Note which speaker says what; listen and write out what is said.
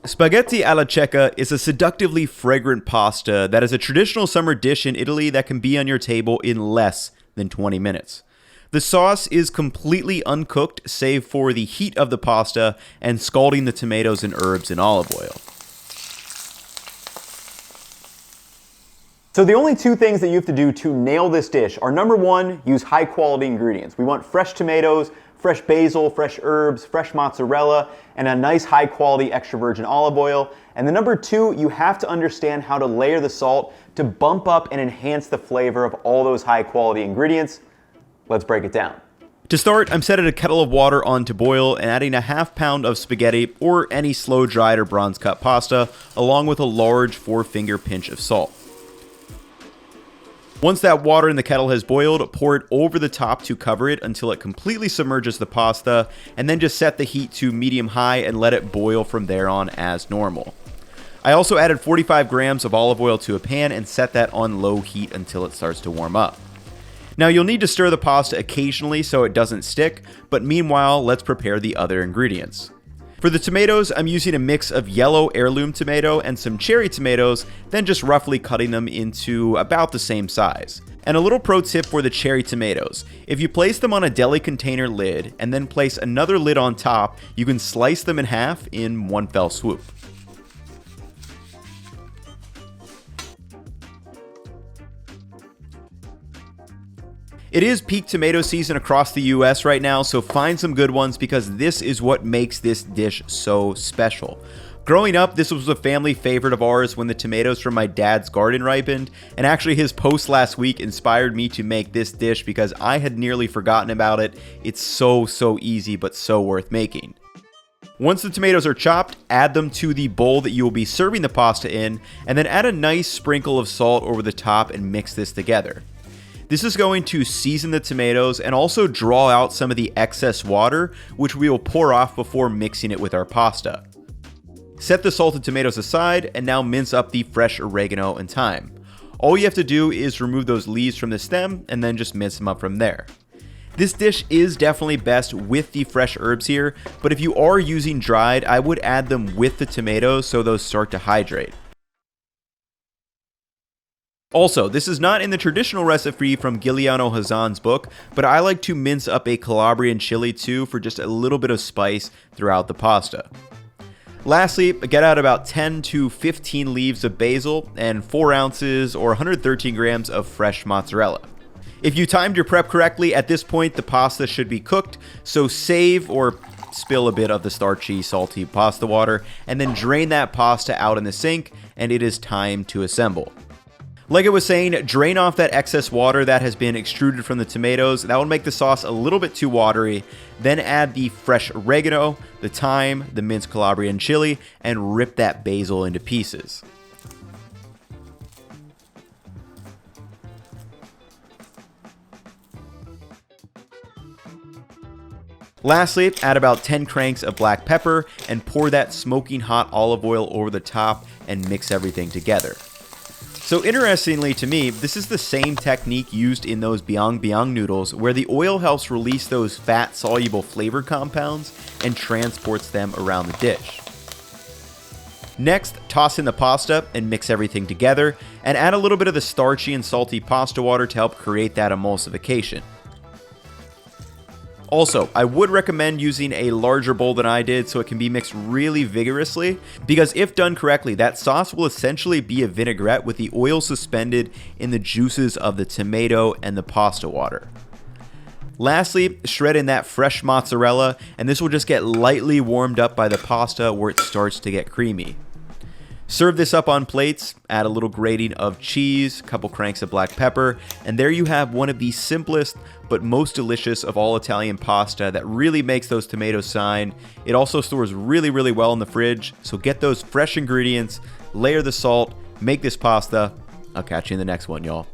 Speaker 1: Spaghetti alla Checca is a seductively fragrant pasta that is a traditional summer dish in Italy that can be on your table in less than 20 minutes. The sauce is completely uncooked save for the heat of the pasta and scalding the tomatoes and herbs in olive oil.
Speaker 2: So the only two things that you have to do to nail this dish are, number one, use high quality ingredients. We want fresh tomatoes, fresh basil, fresh herbs, fresh mozzarella, and a nice high quality extra virgin olive oil. And then number two, you have to understand how to layer the salt to bump up and enhance the flavor of all those high quality ingredients. Let's break it down.
Speaker 1: To start, I'm setting a kettle of water on to boil and adding a half pound of spaghetti or any slow dried or bronze cut pasta, along with a large 4-finger pinch of salt. Once that water in the kettle has boiled, pour it over the top to cover it until it completely submerges the pasta, and then just set the heat to medium-high and let it boil from there on as normal. I also added 45 grams of olive oil to a pan and set that on low heat until it starts to warm up. Now you'll need to stir the pasta occasionally so it doesn't stick, but meanwhile, let's prepare the other ingredients. For the tomatoes, I'm using a mix of yellow heirloom tomato and some cherry tomatoes, then just roughly cutting them into about the same size. And a little pro tip for the cherry tomatoes: if you place them on a deli container lid and then place another lid on top, you can slice them in half in one fell swoop. It is peak tomato season across the US right now, so find some good ones because this is what makes this dish so special. Growing up, this was a family favorite of ours when the tomatoes from my dad's garden ripened, and actually his post last week inspired me to make this dish because I had nearly forgotten about it. It's so easy, but so worth making. Once the tomatoes are chopped, add them to the bowl that you will be serving the pasta in, and then add a nice sprinkle of salt over the top and mix this together. This is going to season the tomatoes and also draw out some of the excess water, which we will pour off before mixing it with our pasta. Set the salted tomatoes aside and now mince up the fresh oregano and thyme. All you have to do is remove those leaves from the stem and then just mince them up from there. This dish is definitely best with the fresh herbs here, but if you are using dried, I would add them with the tomatoes so those start to hydrate. Also, this is not in the traditional recipe from Giuliano Hazan's book, but I like to mince up a Calabrian chili too for just a little bit of spice throughout the pasta. Lastly, get out about 10 to 15 leaves of basil and 4 ounces or 113 grams of fresh mozzarella. If you timed your prep correctly, at this point the pasta should be cooked, so save or spill a bit of the starchy, salty pasta water, and then drain that pasta out in the sink, and it is time to assemble. Like I was saying, drain off that excess water that has been extruded from the tomatoes. That will make the sauce a little bit too watery. Then add the fresh oregano, the thyme, the minced Calabrian chili, and rip that basil into pieces. Lastly, add about 10 cranks of black pepper and pour that smoking hot olive oil over the top and mix everything together. So interestingly to me, this is the same technique used in those biang biang noodles where the oil helps release those fat-soluble flavor compounds and transports them around the dish. Next, toss in the pasta and mix everything together, and add a little bit of the starchy and salty pasta water to help create that emulsification. Also, I would recommend using a larger bowl than I did so it can be mixed really vigorously, because if done correctly, that sauce will essentially be a vinaigrette with the oil suspended in the juices of the tomato and the pasta water. Lastly, shred in that fresh mozzarella, and this will just get lightly warmed up by the pasta where it starts to get creamy. Serve this up on plates, add a little grating of cheese, a couple cranks of black pepper, and there you have one of the simplest but most delicious of all Italian pasta that really makes those tomatoes shine. It also stores really well in the fridge, so get those fresh ingredients, layer the salt, make this pasta. I'll catch you in the next one, y'all.